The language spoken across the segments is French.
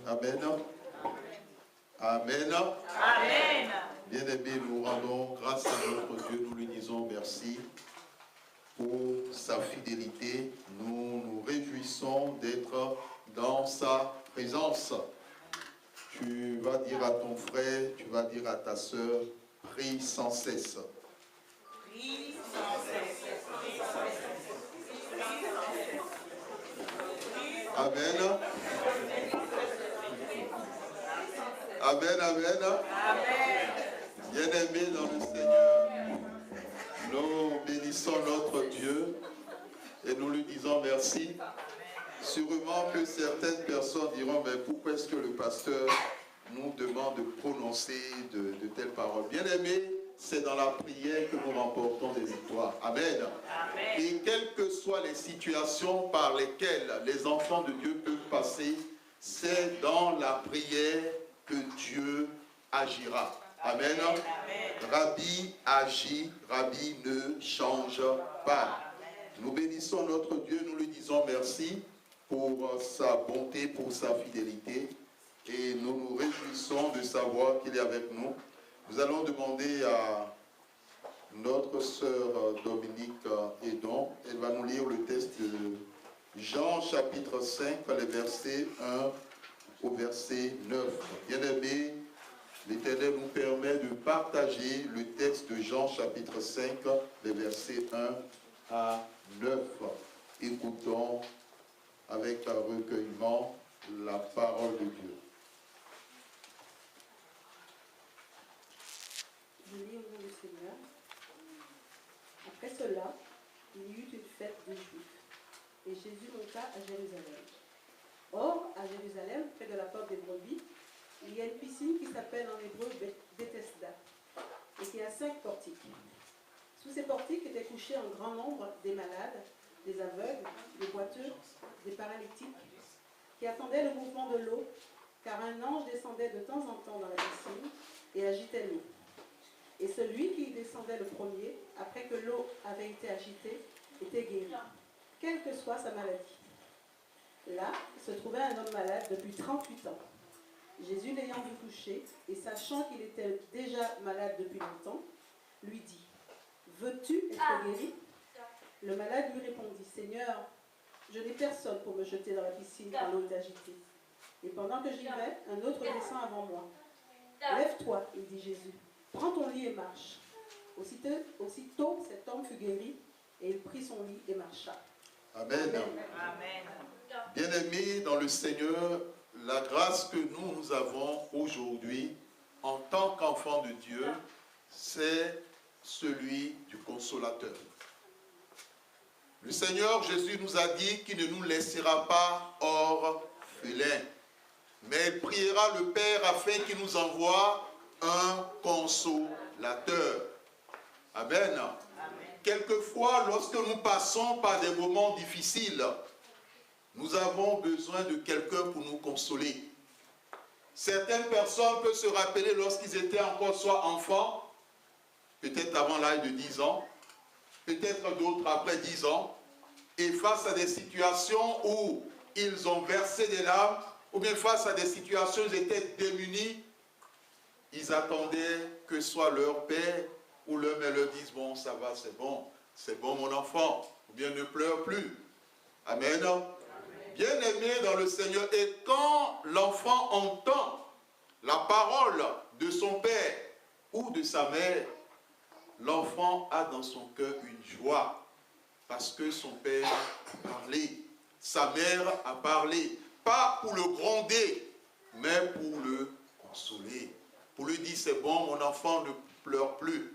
Amen. Amen. Amen. Bien-aimés, nous rendons grâce à notre Dieu, nous lui disons merci pour sa fidélité. Nous nous réjouissons d'être dans sa présence. Tu vas dire à ton frère, tu vas dire à ta sœur, prie sans cesse. Prie sans cesse. Prie sans cesse. Prie sans cesse. Amen. Amen, amen. Amen. Bien-aimés dans le Seigneur, nous bénissons notre Dieu et nous lui disons merci. Sûrement que certaines personnes diront, mais pourquoi est-ce que le pasteur nous demande de prononcer de telles paroles? Bien-aimés, c'est dans la prière que nous remportons des victoires. Amen. Amen. Et quelles que soient les situations par lesquelles les enfants de Dieu peuvent passer, c'est dans la prière que Dieu agira. Amen. Amen. Rabbi agit, Rabbi ne change pas. Nous bénissons notre Dieu, nous lui disons merci pour sa bonté, pour sa fidélité. Et nous nous réjouissons de savoir qu'il est avec nous. Nous allons demander à notre sœur Dominique Edon. Elle va nous lire le texte de Jean chapitre 5, les versets 1 au verset 9. Bien-aimés, l'Éternel nous permet de partager le texte de Jean chapitre 5, les versets 1 à 9. Écoutons avec un recueillement la parole de Dieu. Je lis au nom du Seigneur. Après cela, il y eut une fête des Juifs, et Jésus monta à Jérusalem. Or, à Jérusalem, près de la porte des brebis, il y a une piscine qui s'appelle en hébreu Bethesda, et qui a 5 portiques. Sous ces portiques étaient couchés un grand nombre des malades, des aveugles, des boiteux, des paralytiques, qui attendaient le mouvement de l'eau, car un ange descendait de temps en temps dans la piscine et agitait l'eau. Et celui qui y descendait le premier, après que l'eau avait été agitée, était guéri, quelle que soit sa maladie. Là se trouvait un homme malade depuis 38 ans. Jésus l'ayant vu coucher, et sachant qu'il était déjà malade depuis longtemps, lui dit, « Veux-tu être guéri ?» Le malade lui répondit, « Seigneur, je n'ai personne pour me jeter dans la piscine quand l'eau est agitée. Et pendant que j'y vais, un autre descend avant moi. Lève-toi, lui dit Jésus. Prends ton lit et marche. » Aussitôt, cet homme fut guéri, et il prit son lit et marcha. Amen. Amen. Bien-aimés dans le Seigneur, la grâce que nous avons aujourd'hui en tant qu'enfants de Dieu, c'est celui du consolateur. Le Seigneur Jésus nous a dit qu'il ne nous laissera pas orphelins, mais il priera le Père afin qu'il nous envoie un consolateur. Amen. Quelquefois, lorsque nous passons par des moments difficiles, nous avons besoin de quelqu'un pour nous consoler. Certaines personnes peuvent se rappeler lorsqu'ils étaient encore soit enfants, peut-être avant l'âge de 10 ans, peut-être d'autres après 10 ans, et face à des situations où ils ont versé des larmes, ou bien face à des situations où ils étaient démunis, ils attendaient que soit leur père ou leur mère leur dise, bon, ça va, c'est bon mon enfant, ou bien ne pleure plus. Amen. Bien-aimé dans le Seigneur, et quand l'enfant entend la parole de son père ou de sa mère, l'enfant a dans son cœur une joie, parce que son père a parlé, sa mère a parlé, pas pour le gronder, mais pour le consoler, pour lui dire, c'est bon mon enfant, ne pleure plus.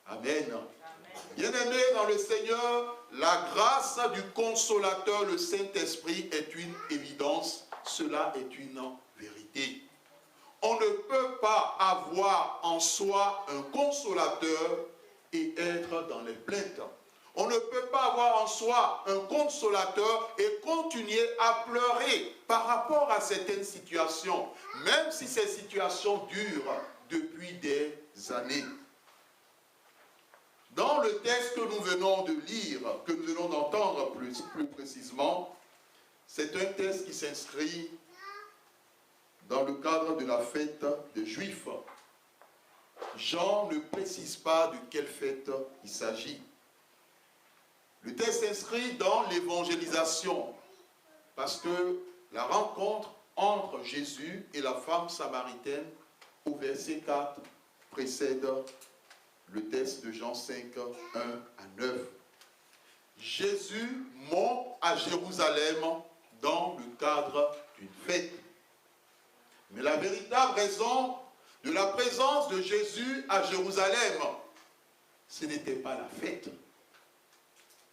Amen. Bien-aimé dans le Seigneur, la grâce du consolateur, le Saint-Esprit, est une évidence, cela est une vérité. On ne peut pas avoir en soi un consolateur et être dans les plaintes. On ne peut pas avoir en soi un consolateur et continuer à pleurer par rapport à certaines situations, même si ces situations durent depuis des années. Dans le texte que nous venons de lire, que nous venons d'entendre plus précisément, c'est un texte qui s'inscrit dans le cadre de la fête des Juifs. Jean ne précise pas de quelle fête il s'agit. Le texte s'inscrit dans l'évangélisation, parce que la rencontre entre Jésus et la femme samaritaine au verset 4 précède le texte de Jean 5, 1 à 9. Jésus monte à Jérusalem dans le cadre d'une fête. Mais la véritable raison de la présence de Jésus à Jérusalem, ce n'était pas la fête.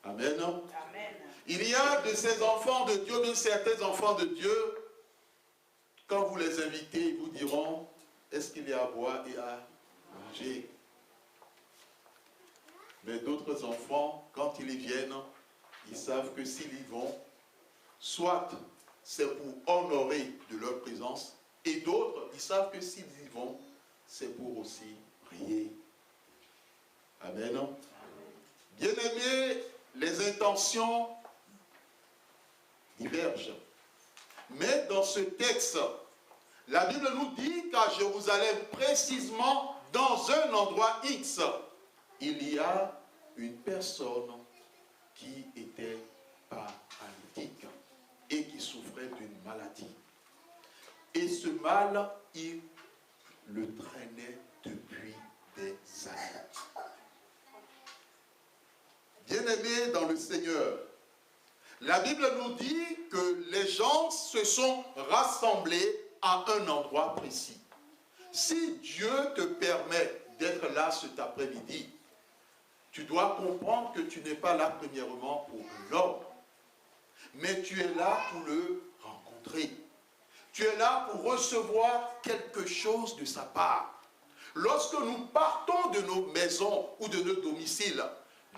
Amen. Amen. Il y a de ces enfants de Dieu, de certains enfants de Dieu, quand vous les invitez, ils vous diront, est-ce qu'il y a à boire et à manger? Mais d'autres enfants, quand ils y viennent, ils savent que s'ils y vont, soit c'est pour honorer de leur présence, et d'autres, ils savent que s'ils y vont, c'est pour aussi prier. Amen. Bien-aimés, les intentions divergent. Mais dans ce texte, la Bible nous dit qu'à Jérusalem, précisément dans un endroit X, il y a une personne qui était paralytique et qui souffrait d'une maladie. Et ce mal, il le traînait depuis des années. Bien-aimés dans le Seigneur, la Bible nous dit que les gens se sont rassemblés à un endroit précis. Si Dieu te permet d'être là cet après-midi, tu dois comprendre que tu n'es pas là premièrement pour l'homme, mais tu es là pour le rencontrer. Tu es là pour recevoir quelque chose de sa part. Lorsque nous partons de nos maisons ou de nos domiciles,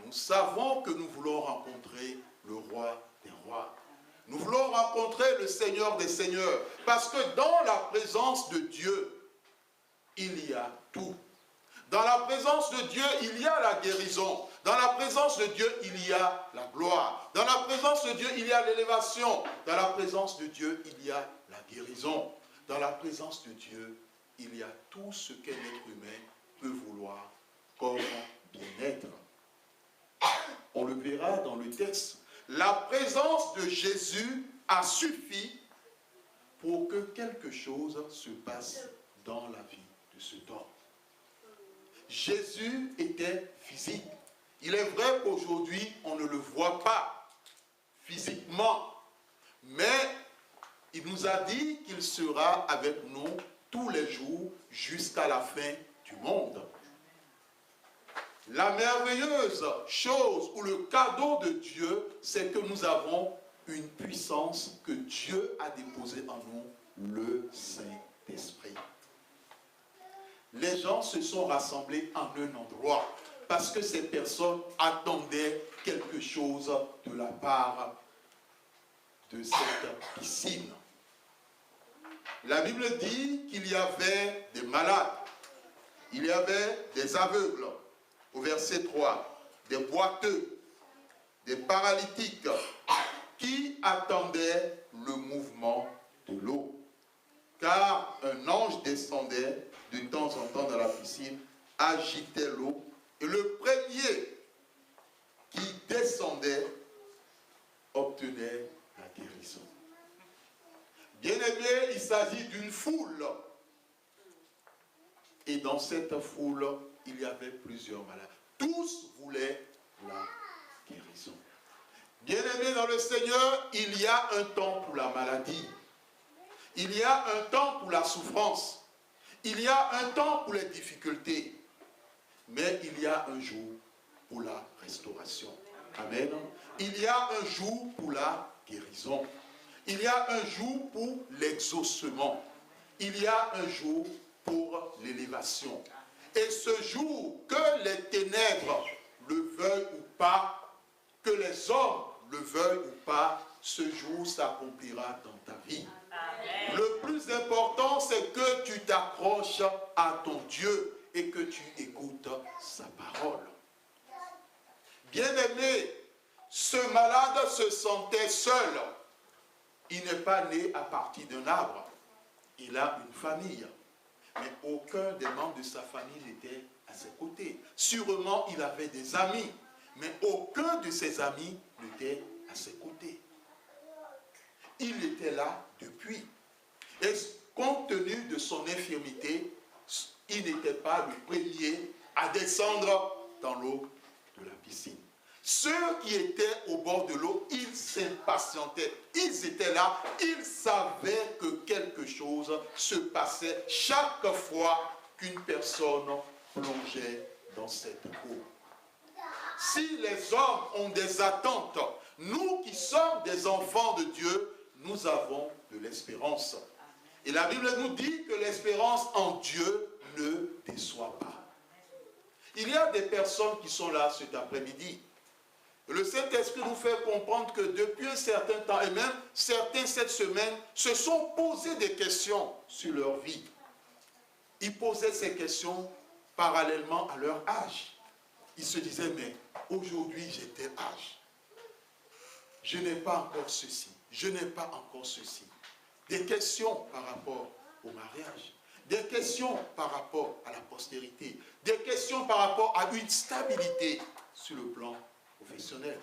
nous savons que nous voulons rencontrer le roi des rois. Nous voulons rencontrer le Seigneur des seigneurs. Parce que dans la présence de Dieu, il y a tout. Dans la présence de Dieu, il y a la guérison. Dans la présence de Dieu, il y a la gloire. Dans la présence de Dieu, il y a l'élévation. Dans la présence de Dieu, il y a la guérison. Dans la présence de Dieu, il y a tout ce qu'un être humain peut vouloir comme bien-être. On le verra dans le texte. La présence de Jésus a suffi pour que quelque chose se passe dans la vie de cet homme. Jésus était physique. Il est vrai qu'aujourd'hui, on ne le voit pas physiquement, mais il nous a dit qu'il sera avec nous tous les jours jusqu'à la fin du monde. La merveilleuse chose ou le cadeau de Dieu, c'est que nous avons une puissance que Dieu a déposée en nous, le Saint-Esprit. Les gens se sont rassemblés en un endroit parce que ces personnes attendaient quelque chose de la part de cette piscine. La Bible dit qu'il y avait des malades, il y avait des aveugles, au verset 3, des boiteux, des paralytiques qui attendaient le mouvement de l'eau. Car un ange descendait de temps en temps dans la piscine, agitait l'eau, et le premier qui descendait obtenait la guérison. Bien-aimé, il s'agit d'une foule. Et dans cette foule, il y avait plusieurs malades. Tous voulaient la guérison. Bien-aimé dans le Seigneur, il y a un temps pour la maladie. Il y a un temps pour la souffrance. Il y a un temps pour les difficultés. Mais il y a un jour pour la restauration. Amen. Il y a un jour pour la guérison. Il y a un jour pour l'exaucement. Il y a un jour pour l'élévation. Et ce jour, que les ténèbres le veuillent ou pas, que les hommes le veuillent ou pas, ce jour s'accomplira dans ta vie. Amen. Le plus important, c'est que tu t'accroches à ton Dieu et que tu écoutes sa parole. Bien-aimé, ce malade se sentait seul. Il n'est pas né à partir d'un arbre. il a une famille. Mais aucun des membres de sa famille n'était à ses côtés. Sûrement, il avait des amis. Mais aucun de ses amis n'était à ses côtés. Il était là depuis. Et compte tenu de son infirmité, il n'était pas le premier à descendre dans l'eau de la piscine. Ceux qui étaient au bord de l'eau, ils s'impatientaient. Ils étaient là, ils savaient que quelque chose se passait chaque fois qu'une personne plongeait dans cette eau. Si les hommes ont des attentes, nous qui sommes des enfants de Dieu, nous avons de l'espérance. Et la Bible nous dit que l'espérance en Dieu ne déçoit pas. Il y a des personnes qui sont là cet après-midi. Le Saint-Esprit nous fait comprendre que depuis un certain temps, et même certains cette semaine, se sont posés des questions sur leur vie. Ils posaient ces questions parallèlement à leur âge. Ils se disaient, mais aujourd'hui j'ai tel âge. Je n'ai pas encore ceci. Je n'ai pas encore ceci. Des questions par rapport au mariage. Des questions par rapport à la postérité. Des questions par rapport à une stabilité sur le plan professionnel.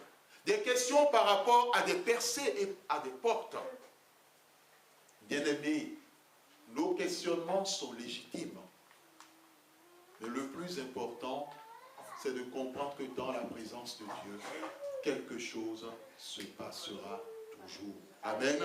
Des questions par rapport à des percées et à des portes. Bien-aimés, nos questionnements sont légitimes. Mais le plus important, c'est de comprendre que dans la présence de Dieu, quelque chose se passera toujours. Amen.